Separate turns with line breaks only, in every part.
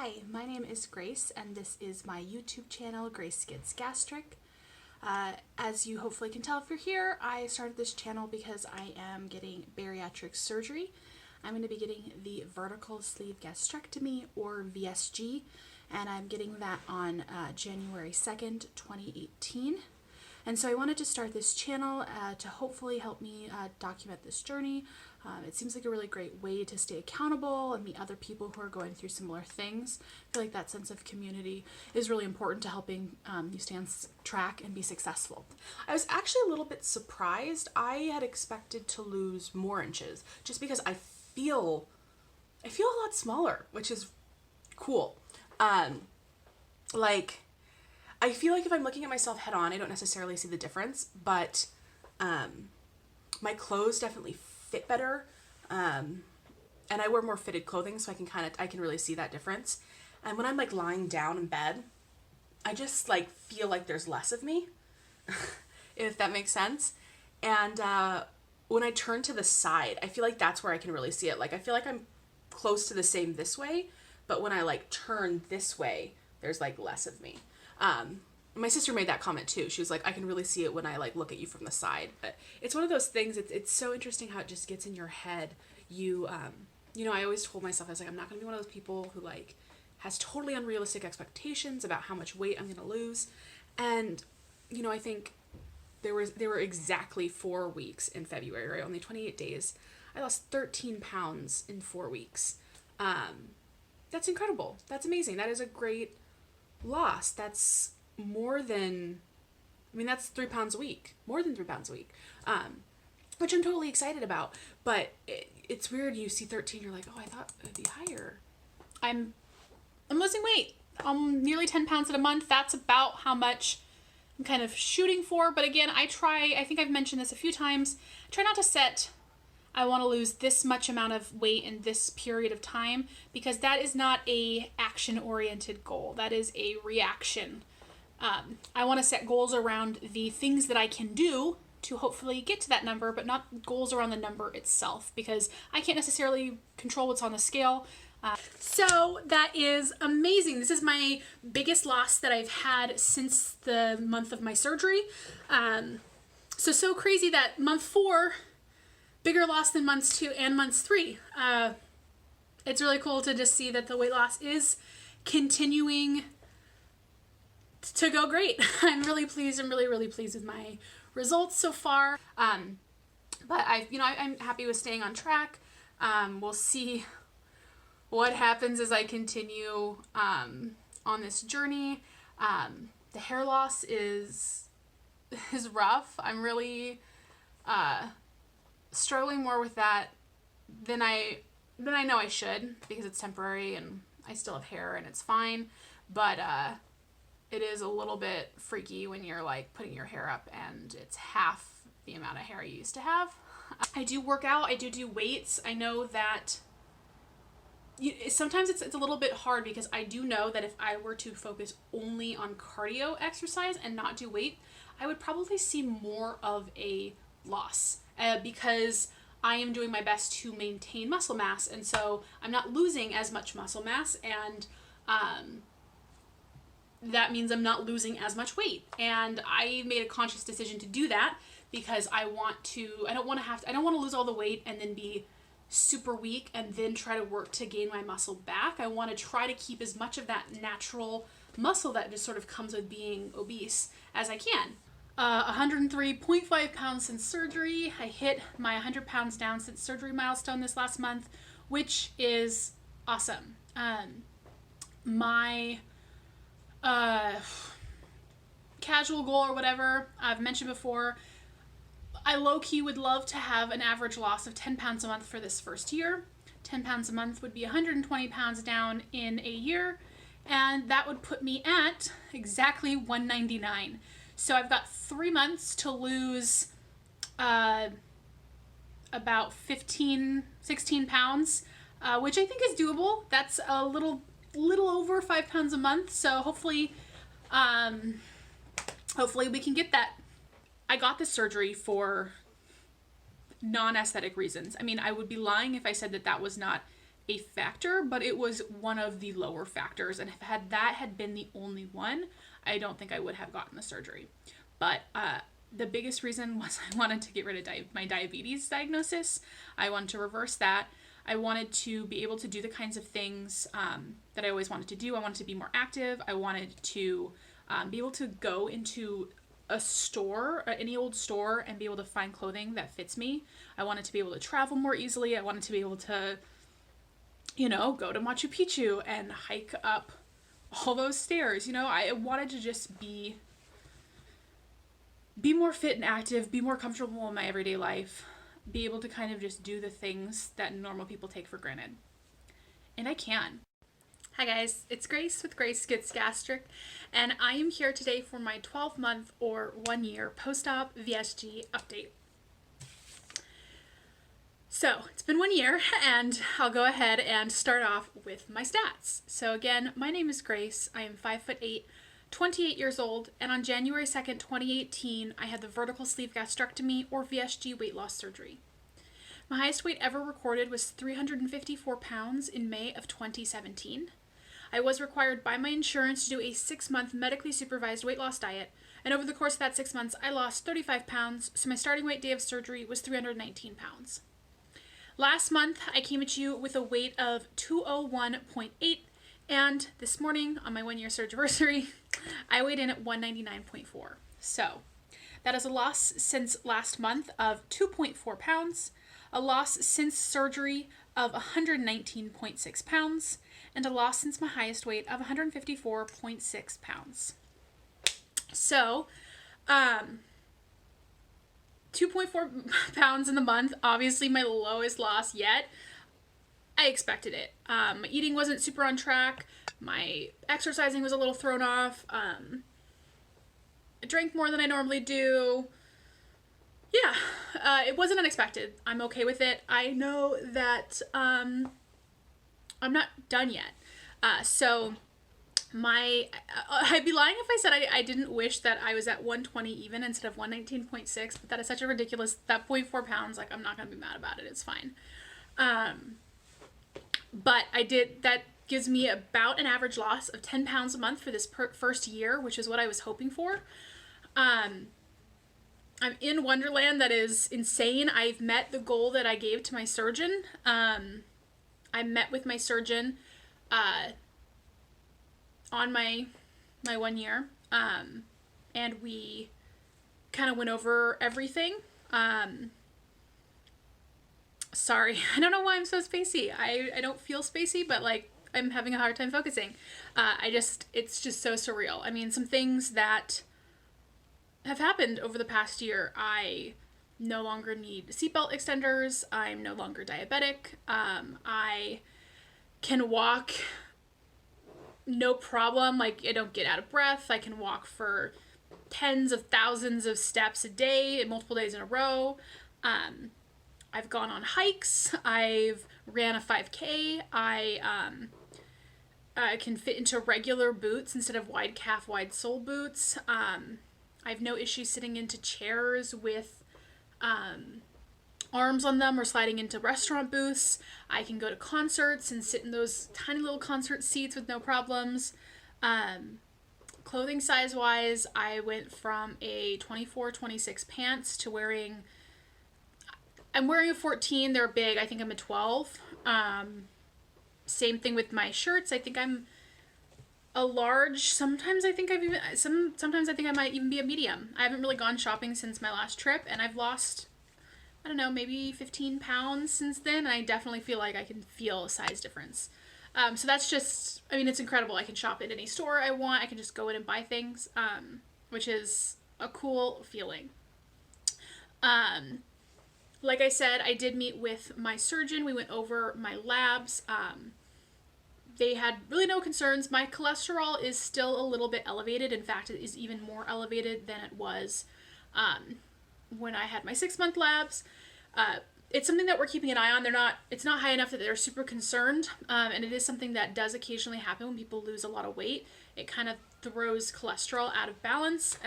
Hi, my name is Grace, and this is my YouTube channel, Grace Gets Gastric. As you hopefully can tell if you're here, I started this channel because I am getting bariatric surgery. I'm going to be getting the Vertical Sleeve Gastrectomy, or VSG, and I'm getting that on January 2nd, 2018. And so I wanted to start this channel to hopefully help me document this journey. It seems like a really great way to stay accountable and meet other people who are going through similar things. I feel like that sense of community is really important to helping you stay on track and be successful. I was actually a little bit surprised. I had expected to lose more inches just because I feel a lot smaller, which is cool. I feel like if I'm looking at myself head on, I don't necessarily see the difference, but my clothes definitely fit better, and I wear more fitted clothing, so I can really see that difference. And when I'm like lying down in bed, I just like feel like there's less of me, if that makes sense. And when I turn to the side, I feel like that's where I can really see it. Like I feel like I'm close to the same this way, but when I like turn this way, there's like less of me. My sister made that comment too. She was like, I can really see it when I like look at you from the side. But it's one of those things, it's so interesting how it just gets in your head. You know, I always told myself, I was like, I'm not gonna be one of those people who like has totally unrealistic expectations about how much weight I'm gonna lose. And, you know, I think there were exactly 4 weeks in February, right? Only 28 days. I lost 13 pounds in 4 weeks. That's incredible. That's amazing. That is a great loss. That's more than, I mean, that's 3 pounds a week, more than 3 pounds a week, which I'm totally excited about. But it's weird, you see 13, you're like, oh, I thought it'd be higher.
I'm losing weight. I'm nearly 10 pounds in a month. That's about how much I'm kind of shooting for. But again, I think I've mentioned this a few times, I try not to set, I want to lose this much amount of weight in this period of time, because that is not a action-oriented goal. That is a reaction. I want to set goals around the things that I can do to hopefully get to that number, but not goals around the number itself, because I can't necessarily control what's on the scale. So that is amazing. This is my biggest loss that I've had since the month of my surgery. So crazy that month 4, bigger loss than months 2 and months 3. It's really cool to just see that the weight loss is continuing to go great. I'm really pleased. I'm really pleased with my results so far. But I'm happy with staying on track. We'll see what happens as I continue on this journey. The hair loss is rough. I'm really struggling more with that than I know I should, because it's temporary and I still have hair and it's fine. But it is a little bit freaky when you're like putting your hair up and it's half the amount of hair you used to have. I do work out. I do weights. I know that sometimes it's a little bit hard, because I do know that if I were to focus only on cardio exercise and not do weight, I would probably see more of a loss, because I am doing my best to maintain muscle mass, and so I'm not losing as much muscle mass, and that means I'm not losing as much weight. And I made a conscious decision to do that because I don't want to lose all the weight and then be super weak and then try to work to gain my muscle back. I want to try to keep as much of that natural muscle that just sort of comes with being obese as I can. 103.5 pounds since surgery. I hit my 100 pounds down since surgery milestone this last month, which is awesome. My casual goal, or whatever I've mentioned before, I low-key would love to have an average loss of 10 pounds a month for this first year. 10 pounds a month would be 120 pounds down in a year, and that would put me at exactly 199. So I've got 3 months to lose about 16 pounds, which I think is doable. That's a little over 5 pounds a month, so hopefully we can get that. I got this surgery for non-aesthetic reasons. I mean, I would be lying if I said that that was not a factor, but it was one of the lower factors. And if that had been the only one, I don't think I would have gotten the surgery. But the biggest reason was I wanted to get rid of my diabetes diagnosis. I wanted to reverse that. I wanted to be able to do the kinds of things that I always wanted to do. I wanted to be more active. I wanted to be able to go into a store, any old store, and be able to find clothing that fits me. I wanted to be able to travel more easily. I wanted to be able to, go to Machu Picchu and hike up all those stairs. I wanted to just be more fit and active, be more comfortable in my everyday life, be able to kind of just do the things that normal people take for granted. And I can. Hi guys, it's Grace with Grace Gets Gastric, and I am here today for my 12-month or 1-year post-op VSG update. So, it's been 1 year, and I'll go ahead and start off with my stats. So again, my name is Grace, I am 5'8", 28 years old, and on January 2nd, 2018, I had the Vertical Sleeve Gastrectomy or VSG weight loss surgery. My highest weight ever recorded was 354 pounds in May of 2017. I was required by my insurance to do a 6-month medically supervised weight loss diet, and over the course of that 6 months, I lost 35 pounds, so my starting weight day of surgery was 319 pounds. Last month, I came at you with a weight of 201.8, and this morning, on my 1-year surgery, I weighed in at 199.4. So, that is a loss since last month of 2.4 pounds, a loss since surgery of 119.6 pounds, and a loss since my highest weight of 154.6 pounds. So, 2.4 pounds in the month, obviously my lowest loss yet. I expected it. My eating wasn't super on track. My exercising was a little thrown off. I drank more than I normally do. Yeah, it wasn't unexpected. I'm okay with it. I know that I'm not done yet. So I'd be lying if I said I didn't wish that I was at 120 even instead of 119.6, but that is such a ridiculous, that 0.4 pounds, like I'm not going to be mad about it. It's fine. But that gives me about an average loss of 10 pounds a month for this first year, which is what I was hoping for. I'm in Wonderland. That is insane. I've met the goal that I gave to my surgeon. I met with my surgeon on my 1 year, and we kind of went over everything. Sorry, I don't know why I'm so spacey. I don't feel spacey, but like I'm having a hard time focusing. It's just so surreal. I mean, some things that have happened over the past year. I no longer need seatbelt extenders. I'm no longer diabetic. I can walk no problem. Like, I don't get out of breath. I can walk for tens of thousands of steps a day, multiple days in a row. I've gone on hikes. I've ran a 5K. I can fit into regular boots instead of wide calf, wide sole boots. I have no issue sitting into chairs with arms on them or sliding into restaurant booths. I can go to concerts and sit in those tiny little concert seats with no problems. Clothing size wise, I went from a 24, 26 pants to I'm wearing a 14. They're big. I think I'm a 12. Same thing with my shirts. I think I'm a large. Sometimes I think sometimes I think I might even be a medium. I haven't really gone shopping since my last trip, and I've lost, I don't know, maybe 15 pounds since then. And I definitely feel like I can feel a size difference. So that's just, I mean, it's incredible. I can shop at any store I want. I can just go in and buy things, which is a cool feeling. Like I said, I did meet with my surgeon. We went over my labs. They had really no concerns. My cholesterol is still a little bit elevated. In fact, it is even more elevated than it was when I had my 6-month labs. It's something that we're keeping an eye on. It's not high enough that they're super concerned. And it is something that does occasionally happen when people lose a lot of weight. It kind of throws cholesterol out of balance.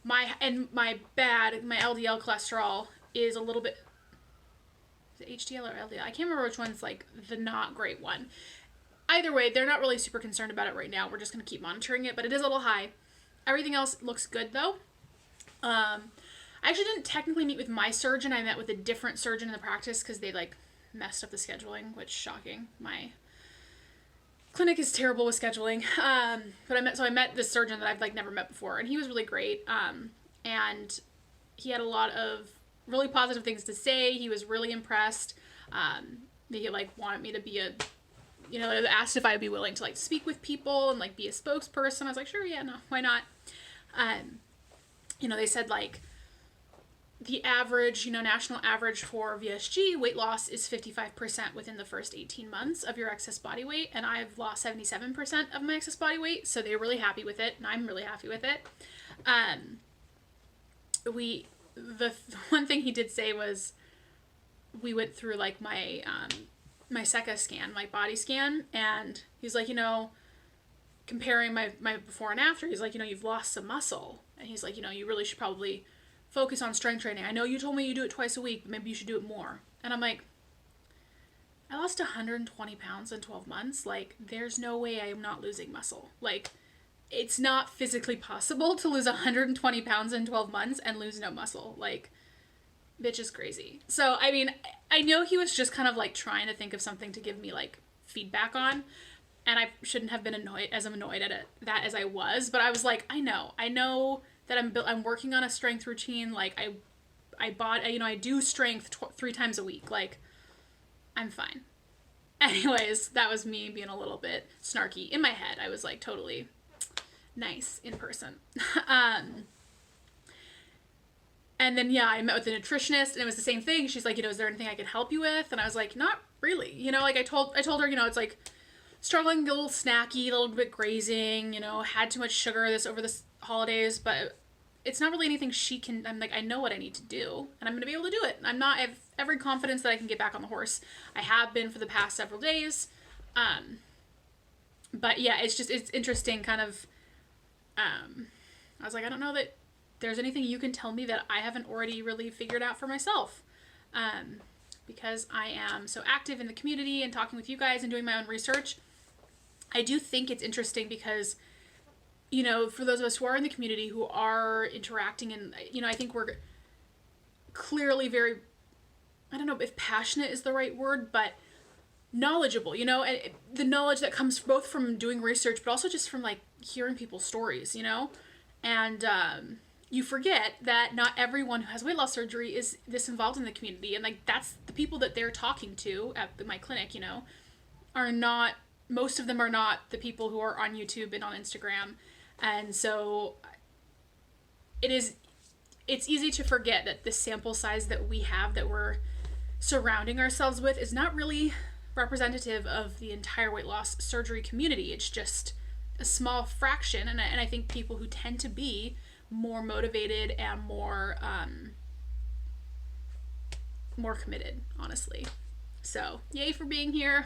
My LDL cholesterol is a little bit, is it HDL or LDL? I can't remember which one's like the not great one. Either way, they're not really super concerned about it right now. We're just going to keep monitoring it, but it is a little high. Everything else looks good though. I actually didn't technically meet with my surgeon. I met with a different surgeon in the practice because they like messed up the scheduling, which shocking. My clinic is terrible with scheduling. But I met this surgeon that I've like never met before, and he was really great. And he had a lot of really positive things to say. He was really impressed. He like wanted me to be asked if I'd be willing to like speak with people and like be a spokesperson. I was like, sure, yeah, no, why not? They said like the average, national average for VSG weight loss is 55% within the first 18 months of your excess body weight. And I've lost 77% of my excess body weight. So they were really happy with it. And I'm really happy with it. The one thing he did say was we went through like my SECA scan, my body scan. And he's like, comparing my before and after, he's like, you've lost some muscle. And he's like, you really should probably focus on strength training. I know you told me you do it twice a week, but maybe you should do it more. And I'm like, I lost 120 pounds in 12 months. Like, there's no way I am not losing muscle. Like, it's not physically possible to lose 120 pounds in 12 months and lose no muscle. Like, bitch is crazy. So, I mean, I know he was just kind of like trying to think of something to give me like feedback on. And I shouldn't have been annoyed at that as I was, but I was like, I know that I'm working on a strength routine. Like I do strength 3 times a week. Like, I'm fine. Anyways, that was me being a little bit snarky in my head. I was like totally nice in person. And then, I met with a nutritionist and it was the same thing. She's like, is there anything I can help you with? And I was like, not really. Like I told her, it's like, struggling, a little snacky, a little bit grazing, had too much sugar over the holidays, but it's not really anything I'm like, I know what I need to do, and I'm going to be able to do it. I have every confidence that I can get back on the horse. I have been for the past several days. But yeah, it's interesting kind of, I was like, I don't know that there's anything you can tell me that I haven't already really figured out for myself. Because I am so active in the community and talking with you guys and doing my own research. I do think it's interesting because, for those of us who are in the community, who are interacting and, I think we're clearly very, I don't know if passionate is the right word, but knowledgeable, and the knowledge that comes both from doing research, but also just from like hearing people's stories, and, you forget that not everyone who has weight loss surgery is this involved in the community. And like, that's the people that they're talking to at my clinic, are not, most of them are not the people who are on YouTube and on Instagram. And so it's easy to forget that the sample size that we have, that we're surrounding ourselves with, is not really representative of the entire weight loss surgery community. It's just a small fraction. And I think people who tend to be more motivated and more committed, honestly. So yay for being here.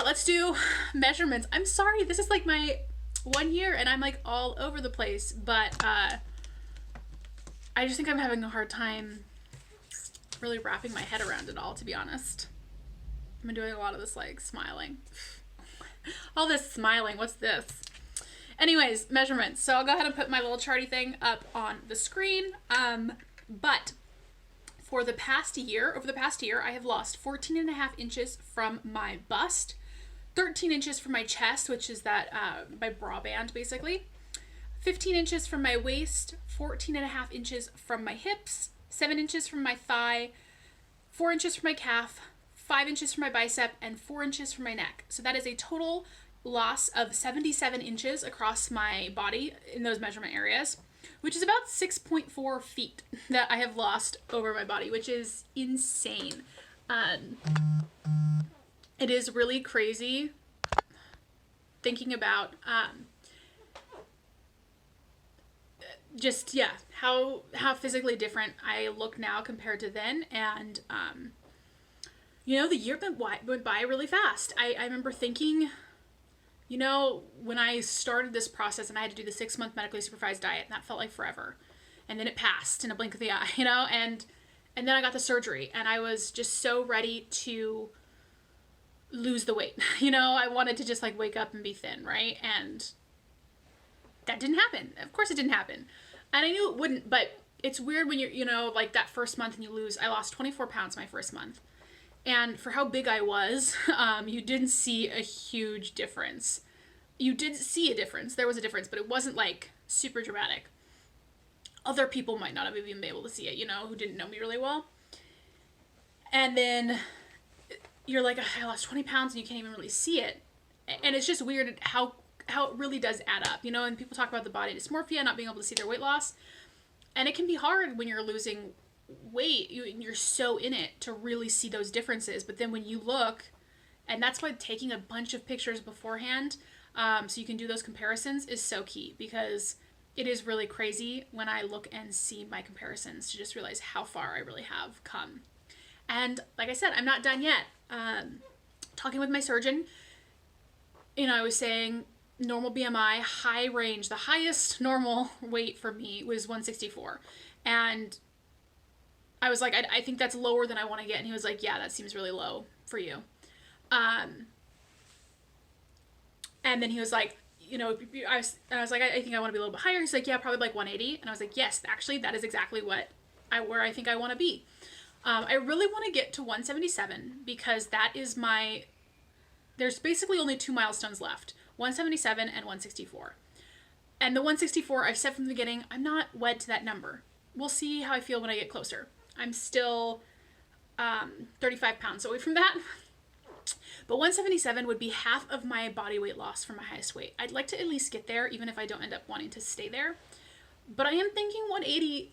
Let's do measurements. I'm sorry, this is like my 1 year and I'm like all over the place, but I just think I'm having a hard time really wrapping my head around it all, to be honest. I've been doing a lot of this like smiling. All this smiling, what's this? Anyways, measurements. So I'll go ahead and put my little charty thing up on the screen. But over the past year, I have lost 14.5 inches from my bust, 13 inches from my chest, which is that, my bra band, basically, 15 inches from my waist, 14.5 inches from my hips, 7 inches from my thigh, 4 inches from my calf, 5 inches from my bicep, and 4 inches from my neck. So that is a total loss of 77 inches across my body in those measurement areas, which is about 6.4 feet that I have lost over my body, which is insane. It is really crazy thinking about how physically different I look now compared to then. And the year went by really fast. I remember thinking, when I started this process and I had to do the 6-month medically supervised diet, and that felt like forever. And then it passed in a blink of the eye, and And then I got the surgery, and I was just so ready to lose the weight. You know, I wanted to just like wake up and be thin, right? And that didn't happen. Of course it didn't happen. And I knew it wouldn't, but it's weird when you're, you know, like that first month and you lose. I lost 24 pounds my first month. And for how big I was, you didn't see a huge difference. You did see a difference. There was a difference, but it wasn't like super dramatic. Other people might not have even been able to see it, you know, who didn't know me really well. And then you're like, I lost 20 pounds and you can't even really see it. And it's just weird how it really does add up, you know, and people talk about the body dysmorphia, not being able to see their weight loss. And it can be hard when you're losing weight, you're so in it to really see those differences. But then when you look, and that's why taking a bunch of pictures beforehand, so you can do those comparisons, is so key, because it is really crazy when I look and see my comparisons to just realize how far I really have come. And like I said, I'm not done yet. Talking with my surgeon, you know, I was saying normal BMI, high range, the highest normal weight for me was 164. And I was like, I think that's lower than I want to get. And he was like, yeah, that seems really low for you. And then he was like, you know, I was like, I think I want to be a little bit higher. He's like, yeah, probably like 180. And I was like, yes, actually, that is exactly where I think I want to be. I really want to get to 177 because that is there's basically only 2 milestones left, 177 and 164. And the 164, I've said from the beginning, I'm not wed to that number. We'll see how I feel when I get closer. I'm still 35 pounds away from that. But 177 would be half of my body weight loss from my highest weight. I'd like to at least get there, even if I don't end up wanting to stay there. But I am thinking 180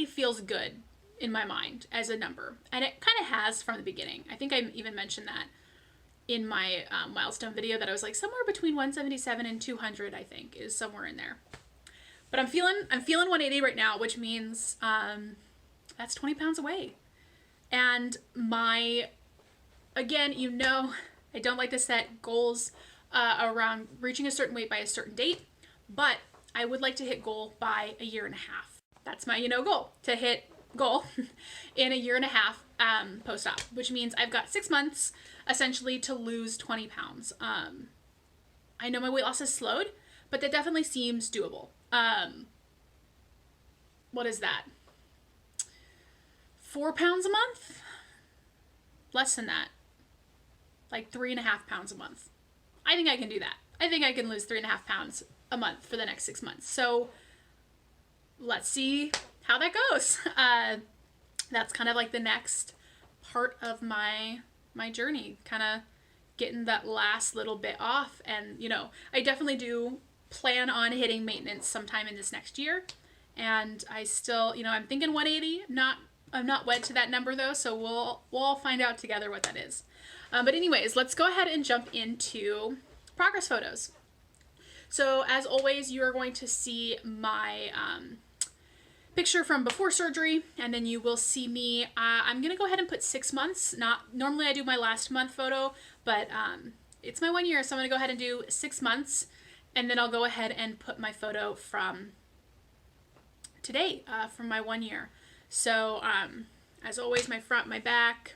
feels good in my mind as a number. And it kind of has from the beginning. I think I even mentioned that in my milestone video, that I was like somewhere between 177 and 200, I think, is somewhere in there. But I'm feeling 180 right now, which means that's 20 pounds away. And again, you know, I don't like to set goals around reaching a certain weight by a certain date, but I would like to hit goal by a year and a half. That's my, goal, to hit goal in a year and a half post-op, which means I've got 6 months essentially to lose 20 pounds. I know my weight loss has slowed, but that definitely seems doable. What is that? 4 pounds a month? Less than that. Like 3.5 pounds a month. I think I can do that. I think I can lose 3.5 pounds a month for the next 6 months. So let's see how that goes. That's kind of like the next part of my journey, kind of getting that last little bit off. And, I definitely do plan on hitting maintenance sometime in this next year. And I still, I'm thinking 180. I'm not wed to that number though, so we'll all find out together what that is. But anyways, let's go ahead and jump into progress photos. So as always, you are going to see my picture from before surgery, and then you will see me. I'm gonna go ahead and put 6 months. Normally I do my last month photo, but it's my 1 year, so I'm gonna go ahead and do 6 months, and then I'll go ahead and put my photo from today, from my 1 year. So as always, my front, my back.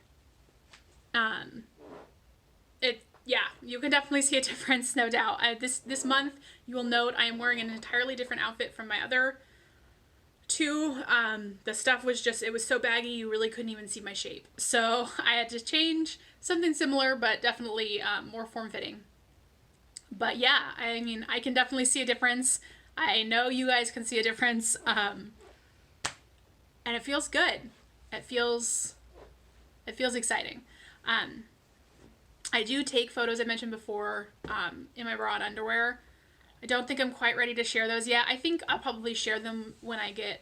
You can definitely see a difference, no doubt. This month, you will note I am wearing an entirely different outfit from my other two. The stuff was it was so baggy, you really couldn't even see my shape. So I had to change something similar, but definitely more form-fitting. But yeah, I mean, I can definitely see a difference. I know you guys can see a difference. And it feels good. It feels exciting. I do take photos, I mentioned before, in my bra and underwear. I don't think I'm quite ready to share those yet. I think I'll probably share them when I get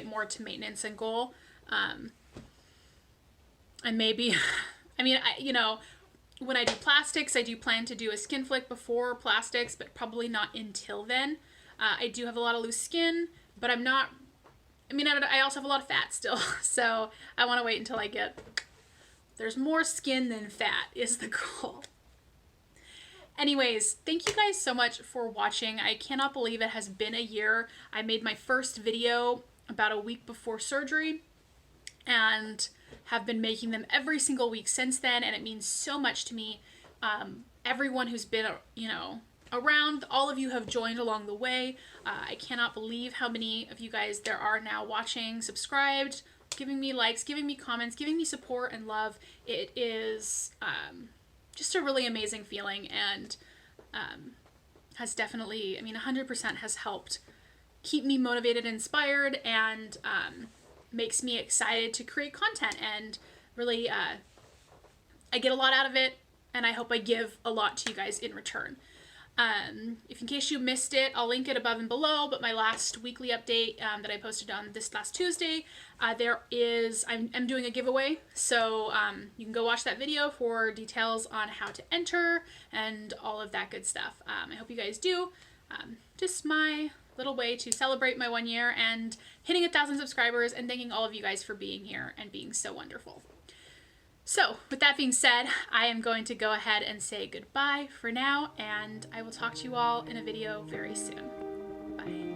more to maintenance and goal. And maybe, when I do plastics, I do plan to do a skin flick before plastics, but probably not until then. I do have a lot of loose skin, but I also have a lot of fat still, so I want to wait until there's more skin than fat is the goal. Anyways, thank you guys so much for watching. I cannot believe it has been a year. I made my first video about a week before surgery and have been making them every single week since then, and it means so much to me. Everyone who's been, around, all of you have joined along the way. I cannot believe how many of you guys there are now watching, subscribed, giving me likes, giving me comments, giving me support and love. It is just a really amazing feeling, and has definitely, 100% has helped keep me motivated and inspired, and makes me excited to create content, and really I get a lot out of it, and I hope I give a lot to you guys in return. If in case you missed it, I'll link it above and below, but my last weekly update that I posted on this last Tuesday, I'm doing a giveaway, so you can go watch that video for details on how to enter and all of that good stuff. I hope you guys do. Just my little way to celebrate my 1 year and hitting 1,000 subscribers, and thanking all of you guys for being here and being so wonderful. So, with that being said, I am going to go ahead and say goodbye for now, and I will talk to you all in a video very soon. Bye.